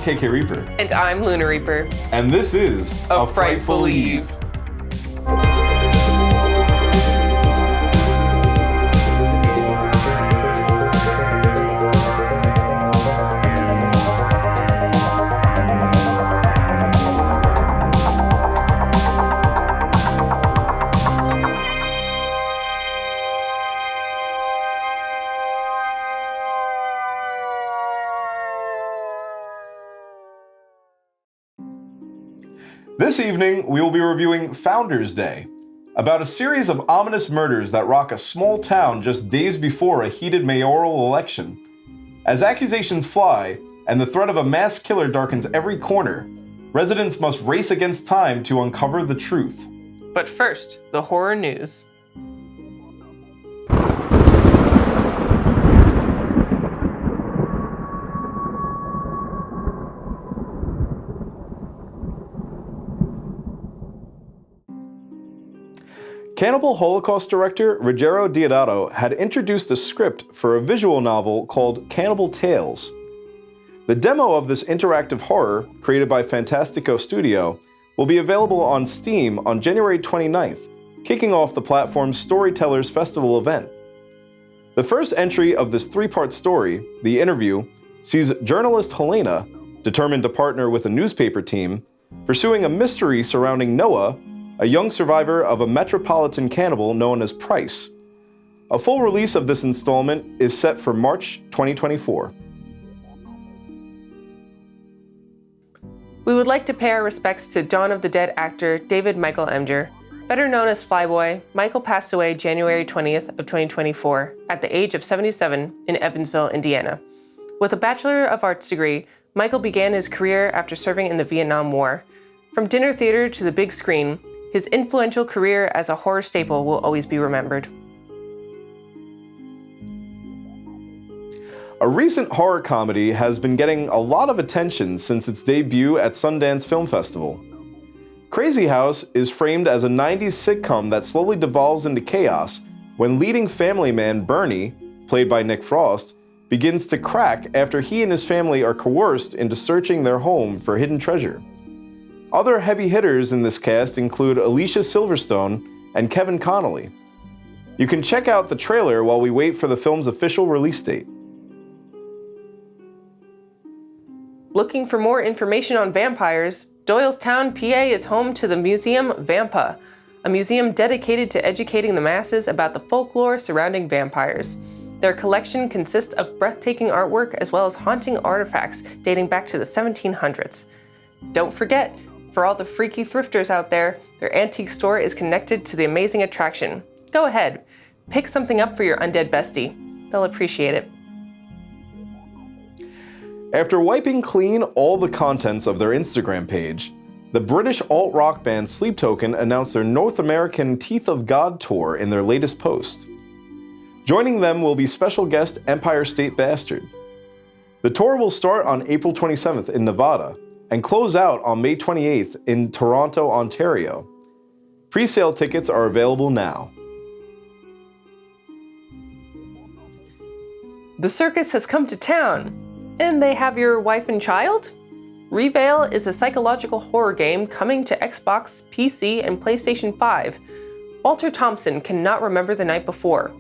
KK Reaper. And I'm Luna Reaper. And this is A Frightful Eve. This evening, we will be reviewing Founders Day, about a series of ominous murders that rock a small town just days before a heated mayoral election. As accusations fly, and the threat of a mass killer darkens every corner, residents must race against time to uncover the truth. But first, the horror news. Cannibal Holocaust director Ruggero Deodato had introduced a script for a visual novel called Cannibal Tales. The demo of this interactive horror, created by Fantastico Studio, will be available on Steam on January 29th, kicking off the platform's Storytellers Festival event. The first entry of this three-part story, The Interview, sees journalist Helena, determined to partner with a newspaper team, pursuing a mystery surrounding Noah, a young survivor of a metropolitan cannibal known as Price. A full release of this installment is set for March 2024. We would like to pay our respects to Dawn of the Dead actor David Michael Emge. Better known as Flyboy, Michael passed away January 20th of 2024 at the age of 77 in Evansville, Indiana. With a Bachelor of Arts degree, Michael began his career after serving in the Vietnam War. From dinner theater to the big screen, his influential career as a horror staple will always be remembered. A recent horror comedy has been getting a lot of attention since its debut at Sundance Film Festival. Crazy House is framed as a 90s sitcom that slowly devolves into chaos when leading family man Bernie, played by Nick Frost, begins to crack after he and his family are coerced into searching their home for hidden treasure. Other heavy hitters in this cast include Alicia Silverstone and Kevin Connolly. You can check out the trailer while we wait for the film's official release date. Looking for more information on vampires, Doylestown, PA is home to the museum Vampa, a museum dedicated to educating the masses about the folklore surrounding vampires. Their collection consists of breathtaking artwork as well as haunting artifacts dating back to the 1700s. Don't forget, for all the freaky thrifters out there, their antique store is connected to the amazing attraction. Go ahead, pick something up for your undead bestie. They'll appreciate it. After wiping clean all the contents of their Instagram page, the British alt-rock band Sleep Token announced their North American Teeth of God tour in their latest post. Joining them will be special guest Empire State Bastard. The tour will start on April 27th in Nevada, and close out on May 28th in Toronto, Ontario. Pre-sale tickets are available now. The circus has come to town, and they have your wife and child? Reveil is a psychological horror game coming to Xbox, PC, and PlayStation 5. Walter Thompson cannot remember the night before.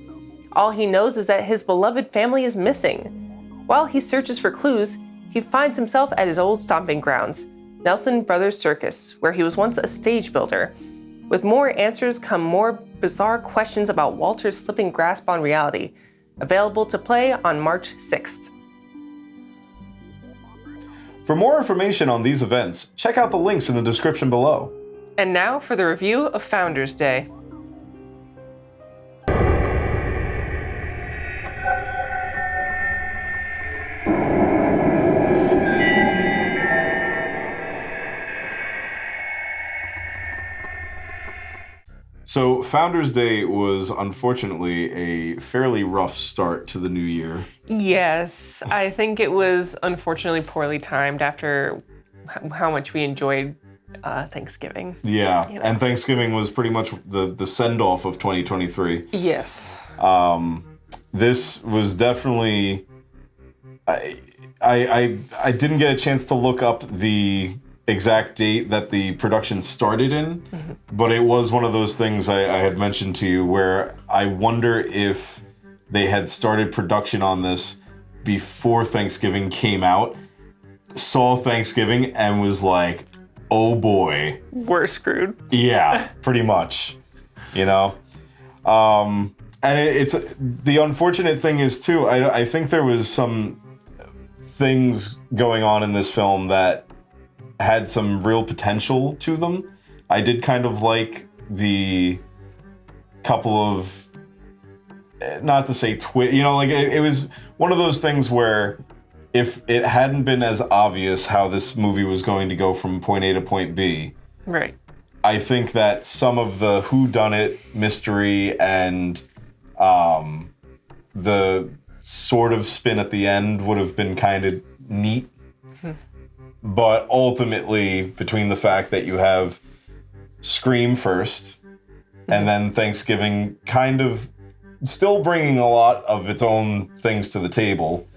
All he knows is that his beloved family is missing. While he searches for clues, he finds himself at his old stomping grounds, Nelson Brothers Circus, where he was once a stage builder. With more answers come more bizarre questions about Walter's slipping grasp on reality. Available to play on March 6th. For more information on these events, check out the links in the description below. And now for the review of Founders Day. So Founders Day was unfortunately a fairly rough start to the new year. Yes, I think it was unfortunately poorly timed after how much we enjoyed Thanksgiving. Yeah, you know. And Thanksgiving was pretty much the send-off of 2023. Yes. This was definitely I didn't get a chance to look up the exact date that the production started in, but it was one of those things I had mentioned to you where I wonder if they had started production on this before Thanksgiving came out, saw Thanksgiving, and was like, oh boy. We're screwed. Yeah, pretty much, you know? And it's the unfortunate thing is, too, I think there was some things going on in this film that had some real potential to them. I did kind of like the couple of, not to say you know, like it was one of those things where if it hadn't been as obvious how this movie was going to go from point A to point B, right, I think that some of the whodunit mystery and the sort of spin at the end would have been kind of neat. But ultimately, between the fact that you have Scream first, and then Thanksgiving kind of still bringing a lot of its own things to the table,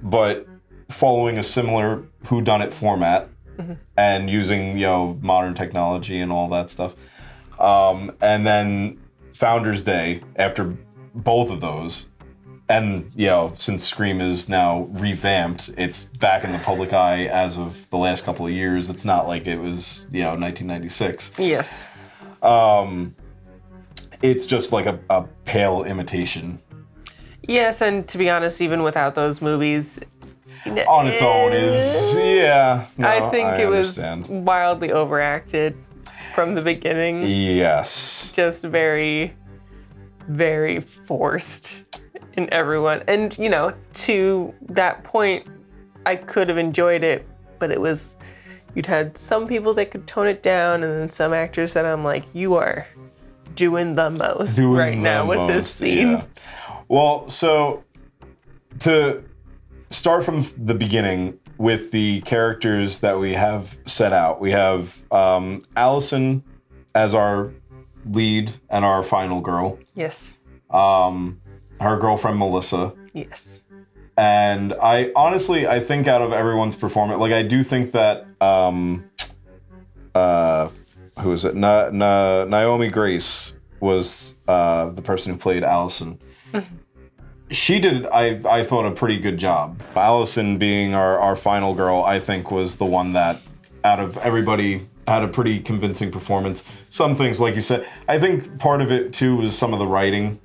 but following a similar whodunit format and using, you know, modern technology and all that stuff. And then Founders Day, after both of those, and, you know, since Scream is now revamped, it's back in the public eye as of the last couple of years. It's not like it was, you know, 1996. Yes. It's just like a pale imitation. Yes, and to be honest, even without those movies... On its own is, yeah. No, I think it understand. Was wildly overacted from the beginning. Yes. Just very, very forced. In everyone, and you know, to that point, I could have enjoyed it, but it was, you'd had some people that could tone it down, and then some actors that I'm like, you are doing the most right now with this scene. Yeah. Well, so to start from the beginning with the characters that we have set out, we have Allison as our lead and our final girl. Yes. Her girlfriend, Melissa. Yes. And I think out of everyone's performance, like I do think that, who is it? Naomi Grace was the person who played Allison. She did, I thought, a pretty good job. Allison being our final girl, I think was the one that, out of everybody, had a pretty convincing performance. Some things, like you said, I think part of it too was some of the writing.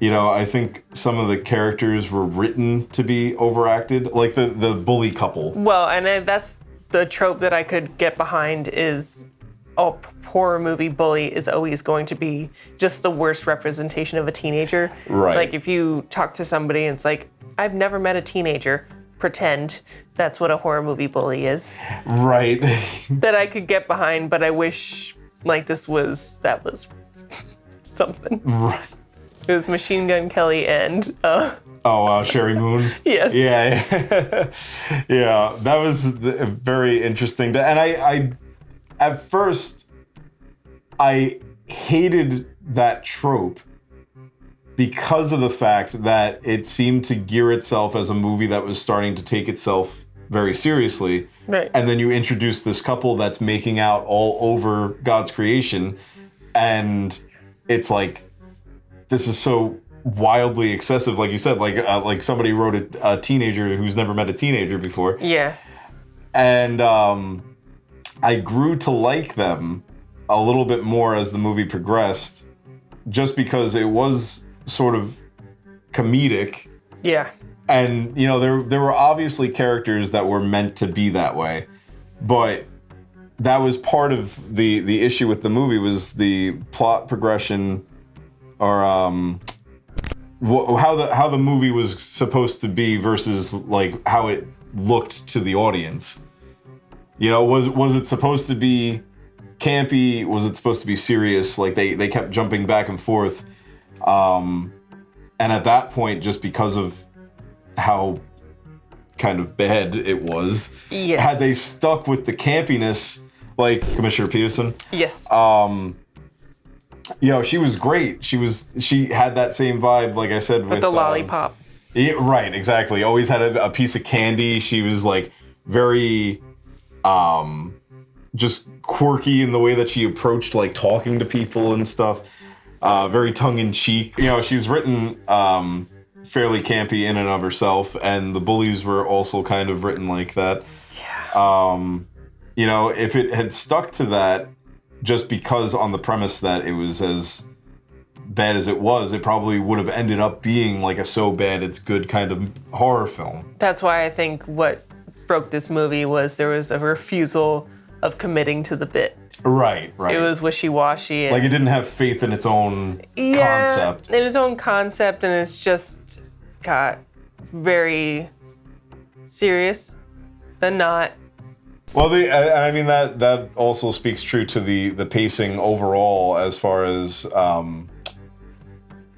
You know, I think some of the characters were written to be overacted, like the bully couple. Well, and that's the trope that I could get behind is a horror movie bully is always going to be just the worst representation of a teenager. Right. Like if you talk to somebody and it's like, I've never met a teenager, pretend that's what a horror movie bully is. Right. That I could get behind, but I wish like that was something. Right. It was Machine Gun Kelly and Sherry Moon. Yes. Yeah. Yeah, that was very interesting. And I at first I hated that trope because of the fact that it seemed to gear itself as a movie that was starting to take itself very seriously. Right. And then you introduce this couple that's making out all over God's creation, and it's like, this is so wildly excessive, like you said, like somebody wrote a teenager who's never met a teenager before. Yeah. And I grew to like them a little bit more as the movie progressed, just because it was sort of comedic. Yeah. And, you know, there were obviously characters that were meant to be that way, but that was part of the issue with the movie, was the plot progression, or how the movie was supposed to be versus like how it looked to the audience. You know, was it supposed to be campy? Was it supposed to be serious? Like they kept jumping back and forth, and at that point, just because of how kind of bad it was, yes. Had they stuck with the campiness, like Commissioner Peterson, yes. You know, she was great. She had that same vibe, like I said, with the lollipop. Yeah, right, exactly. Always had a piece of candy. She was like very just quirky in the way that she approached like talking to people and stuff. Very tongue-in-cheek. You know, she's written fairly campy in and of herself, and the bullies were also kind of written like that. Yeah. You know, if it had stuck to that, just because on the premise that it was as bad as it was, it probably would have ended up being like a so bad it's good kind of horror film. That's why I think what broke this movie was there was a refusal of committing to the bit. Right. It was wishy-washy. Like it didn't have faith in its own concept. In its own concept, and it's just got very serious than not. Well, I mean that also speaks true to the pacing overall, as far as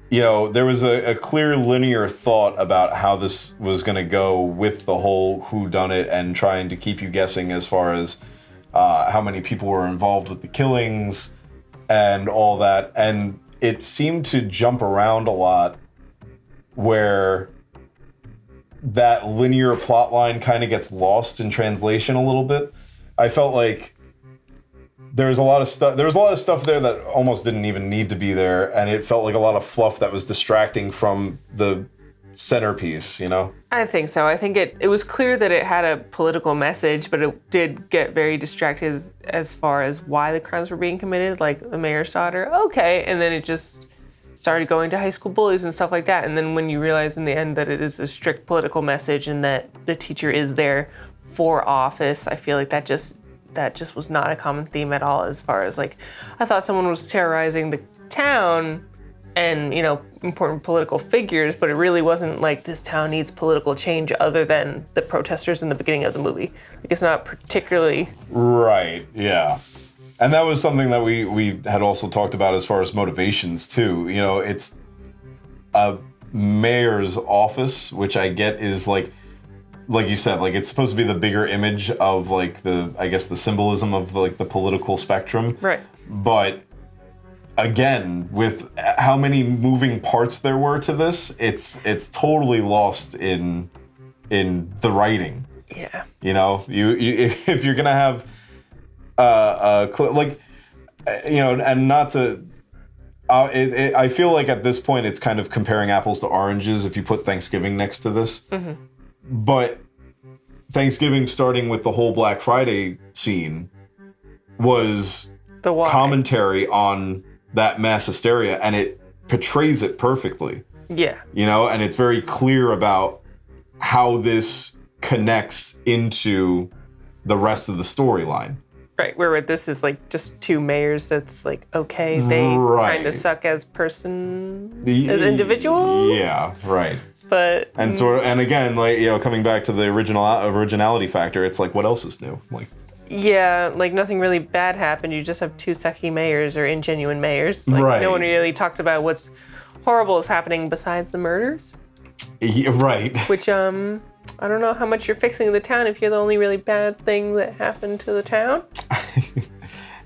you know, there was a clear linear thought about how this was going to go with the whole whodunit and trying to keep you guessing as far as how many people were involved with the killings and all that. And it seemed to jump around a lot where that linear plot line kind of gets lost in translation a little bit. I felt like there was a lot of stuff there that almost didn't even need to be there, and it felt like a lot of fluff that was distracting from the centerpiece, you know? I think so. I think it was clear that it had a political message, but it did get very distracted as far as why the crimes were being committed, like the mayor's daughter. Okay, and then it just started going to high school bullies and stuff like that. And then when you realize in the end that it is a strict political message and that the teacher is there for office, I feel like that just was not a common theme at all. As far as like, I thought someone was terrorizing the town and, you know, important political figures, but it really wasn't like this town needs political change other than the protesters in the beginning of the movie. Like, it's not particularly... Right, yeah. And that was something that we had also talked about as far as motivations too. You know, it's a mayor's office, which I get is like you said, like it's supposed to be the bigger image of like the symbolism of like the political spectrum. Right. But again, with how many moving parts there were to this, it's totally lost in the writing. Yeah. You know, if you're gonna have like, you know, and not to, I feel like at this point it's kind of comparing apples to oranges if you put Thanksgiving next to this. Mm-hmm. But Thanksgiving, starting with the whole Black Friday scene, was the why. Commentary on that mass hysteria, and it portrays it perfectly. Yeah. You know, and it's very clear about how this connects into the rest of the storyline. Right, where this is like just two mayors that's like, okay, they kind of suck as as individuals. Yeah, right. But and again, like, you know, coming back to the originality factor, it's like, what else is new? Like, yeah, like nothing really bad happened. You just have two sucky mayors or ingenuine mayors. Like, right. No one really talked about what's horrible is happening besides the murders. Yeah, right. Which I don't know how much you're fixing the town if you're the only really bad thing that happened to the town.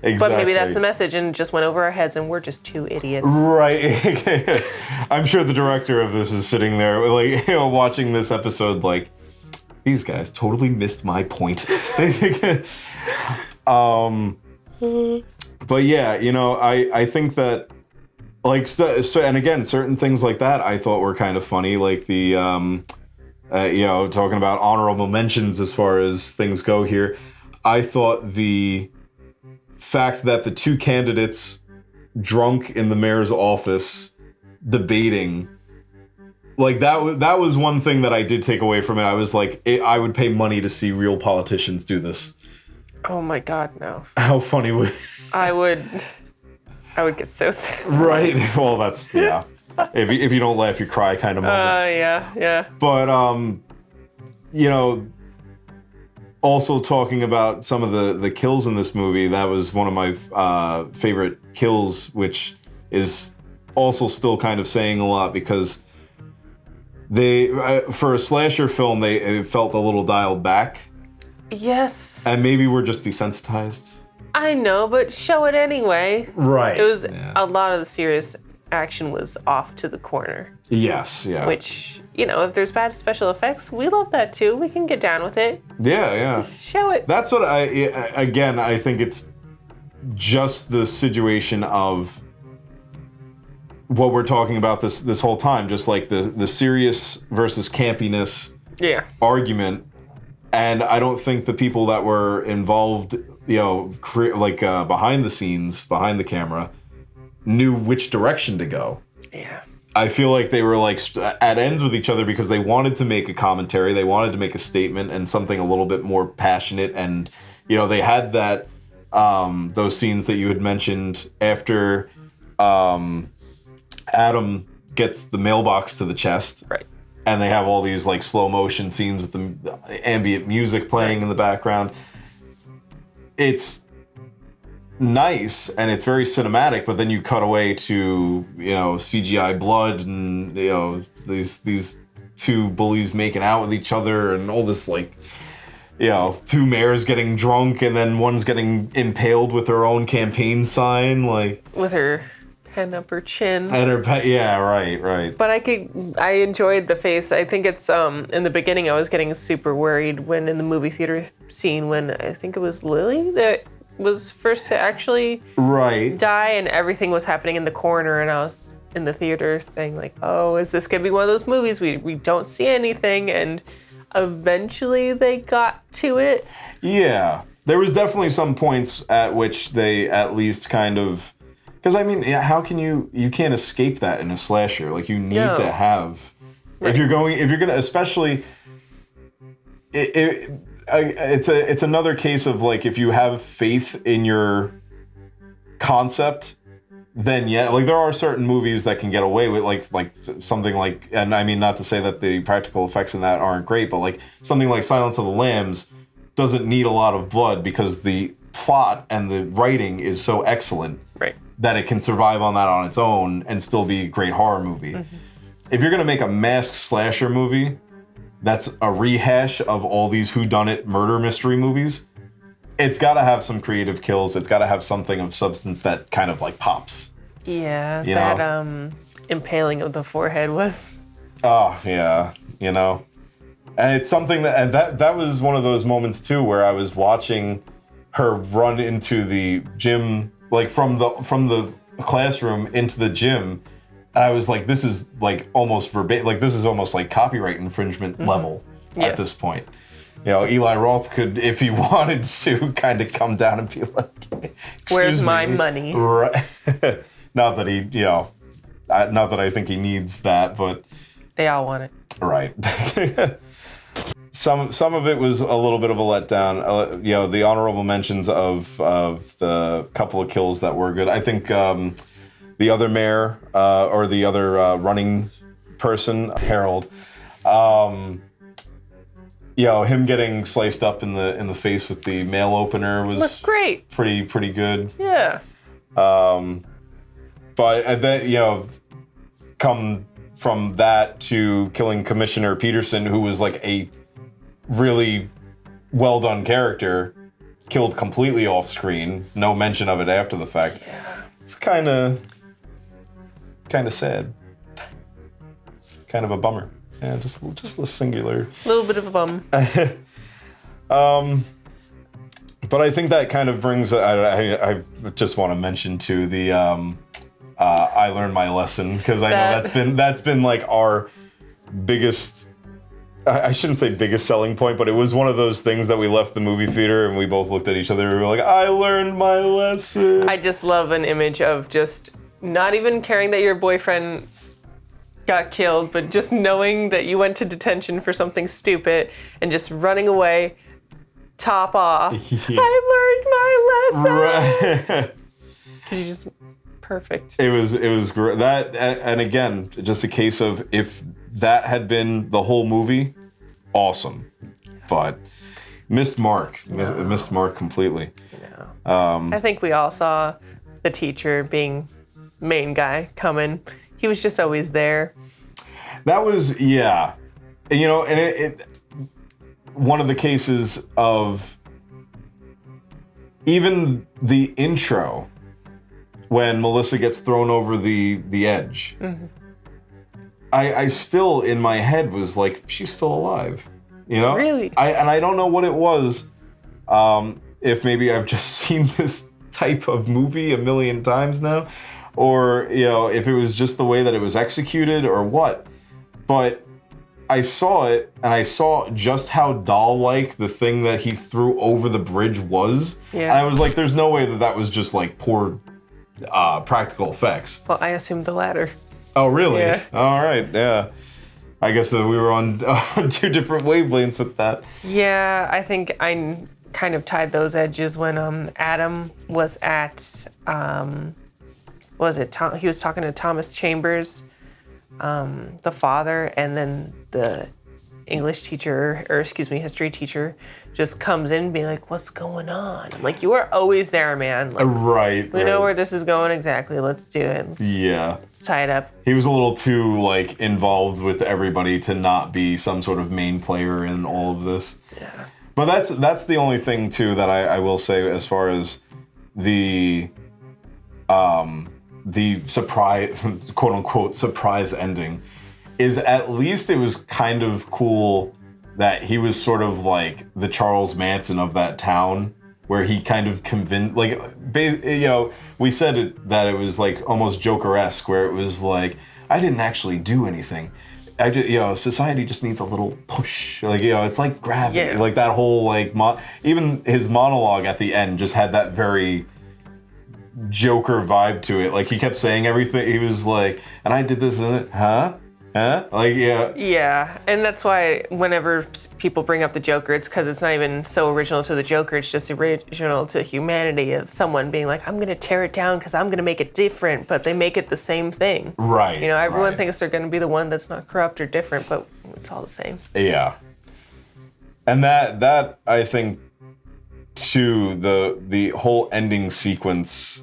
Exactly. But maybe that's the message and it just went over our heads and we're just two idiots. Right. I'm sure the director of this is sitting there, like, you know, watching this episode like, these guys totally missed my point. But yeah, you know, I think that, like, so, and again, certain things like that I thought were kind of funny, like the, you know, talking about honorable mentions as far as things go here. I thought the fact that the two candidates drunk in the mayor's office debating, like that was one thing that I did take away from it. I was like, I would pay money to see real politicians do this. Oh my God, no. How funny would... I would get so sad. Right. Well, that's, yeah. If you don't laugh, you cry kind of moment. Yeah. But, you know, also talking about some of the kills in this movie, that was one of my favorite kills, which is also still kind of saying a lot because they, for a slasher film, it felt a little dialed back. Yes. And maybe we're just desensitized. I know, but show it anyway. Right. It was a lot of the serious action was off to the corner. Yes, yeah. Which, if there's bad special effects, we love that too. We can get down with it. Yeah. Just show it. That's what I think it's just the situation of what we're talking about this whole time, just like the serious versus campiness argument. And I don't think the people that were involved, behind the scenes, behind the camera, knew which direction to go. Yeah. I feel like they were like at ends with each other because they wanted to make a commentary, they wanted to make a statement and something a little bit more passionate. And they had that those scenes that you had mentioned after Adam gets the mailbox to the chest, right? And they have all these like slow motion scenes with the ambient music playing in the background. It's nice and it's very cinematic, but then you cut away to CGI blood and these two bullies making out with each other and all this two mayors getting drunk and then one's getting impaled with her own campaign sign, with her pen up her chin. And her right. But I enjoyed the face. I think it's in the beginning I was getting super worried when in the movie theater scene when I think it was Lily that was first to actually die and everything was happening in the corner and I was in the theater saying is this gonna be one of those movies we don't see anything, and eventually they got to it. Yeah, there was definitely some points at which they at least kind of, because how can you can't escape that in a slasher. You need to have, if you're gonna, especially it's another case of if you have faith in your concept, then there are certain movies that can get away with something and I mean not to say that the practical effects in that aren't great, but something like Silence of the Lambs doesn't need a lot of blood because the plot and the writing is so excellent that it can survive on that on its own and still be a great horror movie. Mm-hmm. If you're gonna make a masked slasher movie that's a rehash of all these whodunit murder mystery movies, it's got to have some creative kills. It's got to have something of substance that kind of pops. Yeah, that impaling of the forehead was... Oh, yeah, And it's something that was one of those moments, too, where I was watching her run into the gym, from the classroom into the gym, and I was this is almost verbatim, this is almost copyright infringement level at this point. Eli Roth could, if he wanted to, kind of come down and be "Where's my money?" Right. Not that he, not that I think he needs that, but they all want it. Right. Some of it was a little bit of a letdown. The honorable mentions of the couple of kills that were good. I think the other mayor or the other running person, Harold. Him getting sliced up in the face with the mail opener was great. Pretty good. Yeah. But then come from that to killing Commissioner Peterson, who was a really well done character, killed completely off screen. No mention of it after the fact. Yeah. It's kind of sad. Kind of a bummer. Yeah, just a singular. A little bit of a bum. But I think that kind of brings. I just want to mention too the. I learned my lesson because I know that's been our biggest. I shouldn't say biggest selling point, but it was one of those things that we left the movie theater and we both looked at each other and we were like, I learned my lesson. I just love an image of just not even caring that your boyfriend got killed, but just knowing that you went to detention for something stupid and just running away, top off. Yeah. I learned my lesson. Right. You just perfect. It was great. That and again, just a case of if that had been the whole movie, awesome. But missed mark completely. I think we all saw the teacher being main guy coming. He was just always there. That was, yeah. And it one of the cases of even the intro when Melissa gets thrown over the edge. Mm-hmm. I still, in my head, was like, she's still alive. You know? Really? I don't know what it was. If maybe I've just seen this type of movie a million times now, or, you know, if it was just the way that it was executed or what. But I saw it, and I saw just how doll-like the thing that he threw over the bridge was. Yeah. And I was like, there's no way that was just, like, poor practical effects. Well, I assumed the latter. Oh, really? Yeah. All right, yeah. I guess that we were on 2 different wavelengths with that. Yeah, I think I kind of tied those edges when Adam was at, he was talking to Thomas Chambers, the father, and then the English teacher, or excuse me, history teacher, just comes in and be like, what's going on? I'm like, you are always there, man. Like, right. We know where this is going exactly. Let's do it. Let's tie it up. He was a little too, like, involved with everybody to not be some sort of main player in all of this. Yeah. But that's the only thing, too, that I will say as far as the surprise, quote-unquote, surprise ending, is at least it was kind of cool that he was sort of like the Charles Manson of that town, where he kind of convinced, like, you know, we said that it was like almost Joker-esque, where it was like, I didn't actually do anything. I just, you know, society just needs a little push. Like, you know, it's like gravity. Yeah. Like that whole, like, even his monologue at the end just had that very Joker vibe to it. Like, he kept saying everything. He was like, and I did this and it, huh? Like, yeah. Yeah, and that's why whenever people bring up the Joker, it's because it's not even so original to the Joker. It's just original to humanity of someone being like, I'm going to tear it down because I'm going to make it different, but they make it the same thing. Right. You know, everyone thinks they're going to be the one that's not corrupt or different, but it's all the same. Yeah. And that I think, too, the whole ending sequence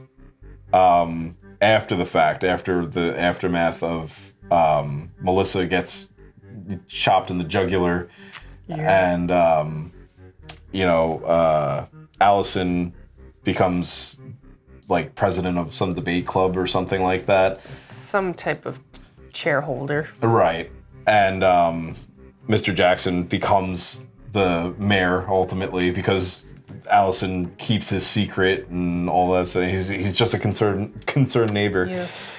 after the fact, after the aftermath of Melissa gets chopped in the jugular, and you know, Allison becomes like president of some debate club or something like that. Some type of chairholder. Right. And Mr. Jackson becomes the mayor ultimately because Allison keeps his secret and all that. So he's just a concerned neighbor. Yes.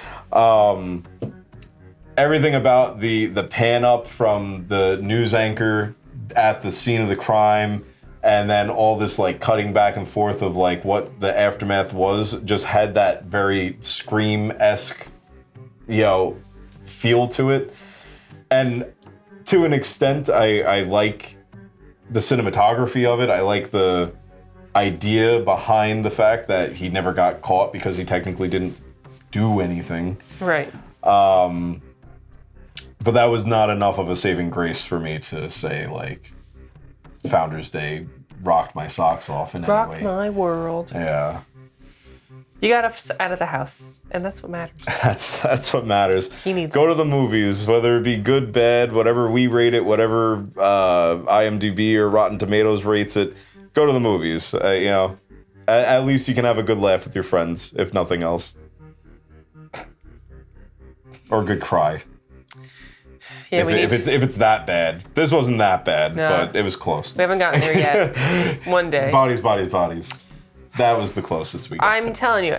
Everything about the pan up from the news anchor at the scene of the crime, and then all this like cutting back and forth of like what the aftermath was, just had that very Scream-esque, you know, feel to it. And to an extent, I like the cinematography of it. I like the idea behind the fact that he never got caught because he technically didn't do anything. Right. But that was not enough of a saving grace for me to say, like, Founders Day rocked my socks off in any way. Rocked my world. Yeah. You got us out of the house, and that's what matters. That's what matters. He needs Go to the movies, whether it be good, bad, whatever we rate it, whatever IMDb or Rotten Tomatoes rates it. Go to the movies. You know, at least you can have a good laugh with your friends, if nothing else. Or a good cry. Yeah, if it's that bad. This wasn't that bad, but it was close. We haven't gotten there yet. One day. Bodies. That was the closest we got. I'm telling you,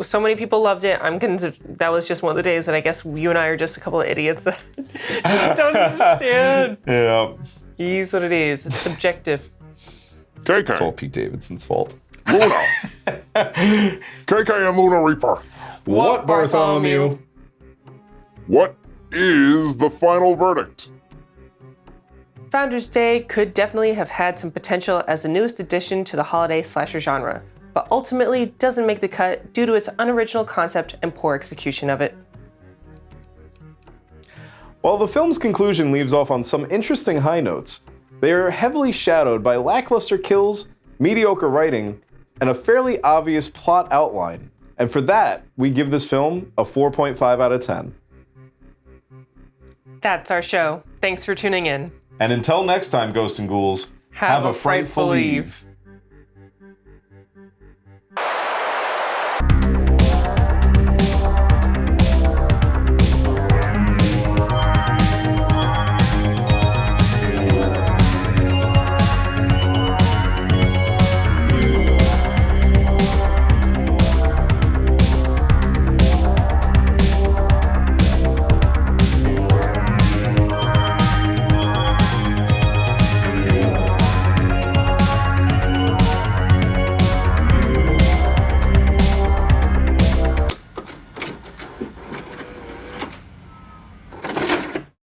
so many people loved it. I'm convinced that was just one of the days that I guess you and I are just a couple of idiots that just don't understand. Yeah. It is what it is. It's subjective. KK. It's all Pete Davidson's fault. Luna. KK and Luna Reaper. What, Bartholomew? What is the final verdict? Founders Day could definitely have had some potential as the newest addition to the holiday slasher genre, but ultimately doesn't make the cut due to its unoriginal concept and poor execution of it. While the film's conclusion leaves off on some interesting high notes, they are heavily shadowed by lackluster kills, mediocre writing, and a fairly obvious plot outline. And for that, we give this film a 4.5 out of 10. That's our show. Thanks for tuning in. And until next time, Ghosts and Ghouls, have a frightful eve.